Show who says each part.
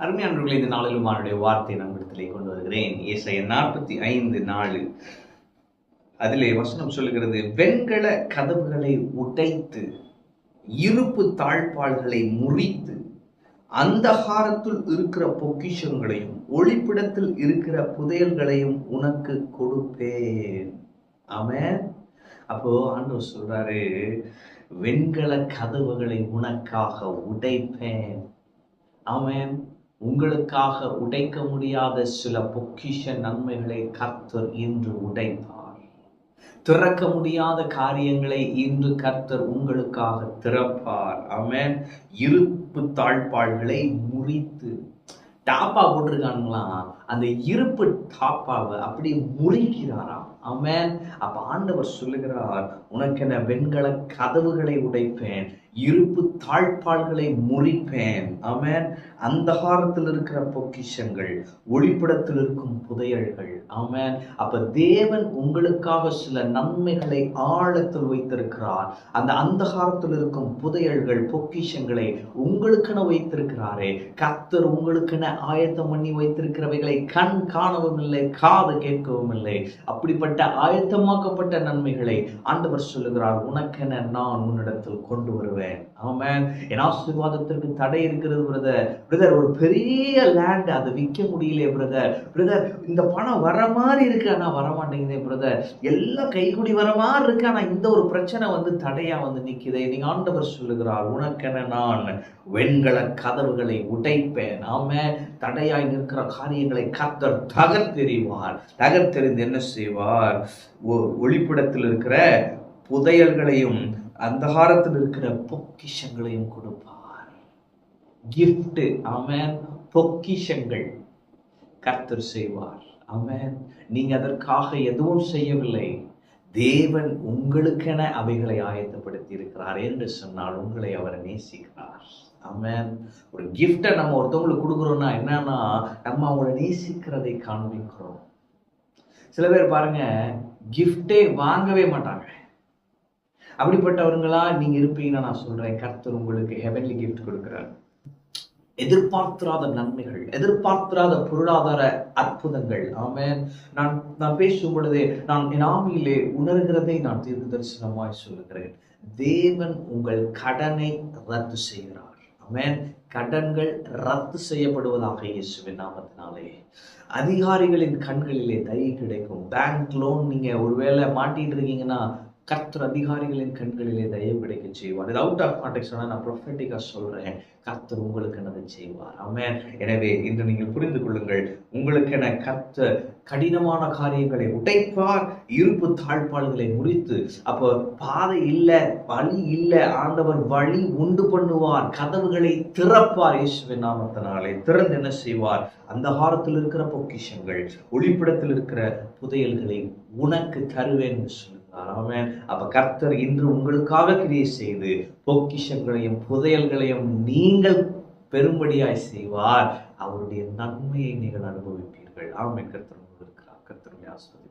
Speaker 1: அருமையானவர்களே, இந்த நாளிலும் அவருடைய வார்த்தையை நம்மிடத்திலே கொண்டு வருகிறேன். ஏசாயா 45:4 அதிலே வசனம் சொல்லுகிறது, வெண்கல கதவுகளை உடைத்து இருப்பு தாழ்பாள்களை முறித்து அந்தகாரத்தில் இருக்கிற பொக்கிஷங்களையும் ஒளிப்பிடத்தில் இருக்கிற புதையல்களையும் உனக்கு கொடுப்பேன். ஆமென். அப்போ ஆண்டவர் சொல்றாரு, வெண்கல கதவுகளை உனக்காக உடைப்பேன். ஆமென். உங்களுக்காக உடைக்க முடியாத சில பொக்கிஷ நன்மைகளை கர்த்தர் இன்று உடைப்பார். திறக்க முடியாத காரியங்களை இன்று கர்த்தர் உங்களுக்காக திறப்பார். ஆமென். இருப்பு தாழ்பாள்களை முறித்து, டாப்பா போட்டிருக்கானுங்களாம், அந்த இருப்பு டாப்பாவை அப்படி முறிக்கிறாராம். ஆமென். அப்ப ஆண்டவர் சொல்லுகிறார், உனக்கென வெண்கல கதவுகளை உடைப்பேன், இருப்பு தாழ்பாள்களை முறிப்பேன். ஆமென். அந்தகாரத்தில் இருக்கிற பொக்கிஷங்கள், ஒளிப்படத்தில் இருக்கும் புதையல்கள். ஆமென். அப்ப தேவன் உங்களுக்காக சில நன்மைகளை ஆழத்தில் வைத்திருக்கிறார். அந்த அந்தகாரத்தில் இருக்கும் புதையல்கள், பொக்கிஷங்களை உங்களுக்கென வைத்திருக்கிறாரே. கர்த்தர் உங்களுக்கென ஆயத்தம் பண்ணி வைத்திருக்கிறவைகளை கண் காணவும் இல்லை, காது கேட்கவும் இல்லை. அப்படிப்பட்ட ஆயத்தமாக்கப்பட்ட நன்மைகளை ஆண்டவர் சொல்லுகிறார், உனக்கென நான் உன்னிடத்தில் கொண்டு வருவேன். ஆமென். என் ஆசீர்வாதத்திற்கு தடை இருக்கிறது பிரதர். ஒரு பெரிய லேண்ட், அதை விற்க முடியலையே பிரதர். இந்த பணம் வர மாதிரி இருக்கு, ஆனா வரமாட்டேங்குதே பிரதர். எல்லாம் கைக்குடி வர மாதிரி இருக்கு, ஆனா இந்த ஒரு பிரச்சனை தடையா நிக்குதே. நீங்க ஆண்டவர் சொல்லுகிறார், உனக்கென நான் வெண்கல கதவுகளை உடைப்பேன். ஆமென். தடையாய் நிற்கிற காரியங்களை கர்த்தர் தகர்த்தெறிந்து என்ன செய்வார்? ஒளிப்பிடத்தில் இருக்கிற புதையல்களையும் அந்தகாரத்தில் இருக்கிற பொக்கிஷங்களையும் கொடுப்பார். கிஃப்ட். ஆமென். பொக்கிஷங்கள் கர்த்தர் செய்வார். ஆமென். நீங்க அதற்காக எதுவும் செய்யவில்லை. தேவன் உங்களுக்கென அவைகளை ஆயத்தப்படுத்தி இருக்கிறார் என்று சொன்னால் உங்களை அவர் நேசிக்கிறார். ஆமென். ஒரு கிஃப்டை நம்ம ஒருத்தவங்களுக்கு கொடுக்குறோம்னா என்னன்னா, நம்ம அவங்களை நேசிக்கிறதை காண்பிக்கிறோம். சில பேர் பாருங்க, கிஃப்டே வாங்கவே மாட்டாங்க. அப்படிப்பட்டவர்களா நீங்க இருப்பீங்கன்னா நான் சொல்றேன், கர்த்தர் உங்களுக்கு ஹெவன்லி கிஃப்ட் கொடுக்கிறார். எதிர்பார்த்திராத நன்மைகள், எதிர்பார்த்திராத பொருளாதார அற்புதங்கள். ஆமென். நான் பேசும் பொழுதே நான் என் ஆவியிலே உணர்கிறதை நான் தீர்க்க தரிசனமாய் சொல்லுகிறேன். தேவன் உங்கள் கடனை ரத்து செய்கிறார். ஆமென். கடன்கள் ரத்து செய்யப்படுவதாக இயேசுவின் நாமத்தினாலே. அதிகாரிகளின் கண்களிலே தயை கிடைக்கும். பேங்க் லோன் நீங்க ஒருவேளை மாட்டிட்டு இருக்கீங்கன்னா, கர்த்தர் அதிகாரிகளின் கண்களிலே தயவு கிடைக்க செய்வார். இது அவுட் ஆஃப் கான்டெக்ஸ்ட், நான் ப்ரொஃபெட்டிக்கா சொல்றேன். கர்த்தர் உங்களுக்கு என்னதை செய்வார். ஆமென். எனவே இன்று நீங்கள் புரிந்து கொள்ளுங்கள், உங்களுக்கென கர்த்தர் கடினமான காரியங்களை உடைப்பார், இருப்பு தாழ்பாள்களை முறித்து. அப்போ பாதை இல்லை, வழி இல்லை, ஆண்டவர் வழி உண்டு பண்ணுவார், கதவுகளை திறப்பார். இயேசுவின் நாமத்தினாலே திறந்து என்ன செய்வார்? அந்தகாரத்தில் இருக்கிற பொக்கிஷங்கள், ஒளிப்பிடத்தில் இருக்கிற புதையல்களை உனக்கு தருவேன் என்று சொல்லுவார். ஆமென். அப்ப கர்த்தர் இன்று உங்களுக்காக கிரியை செய்து பொக்கிஷங்களையும் புதையல்களையும் நீங்கள் பெரும்படியாய் செய்வார். அவருடைய நன்மையை நீங்கள் அனுபவிப்பீர்கள். ஆமென். கர்த்தர் உங்களுக்கு இருக்கிறார். கர்த்தருடைய ஆசீர்வாதம்.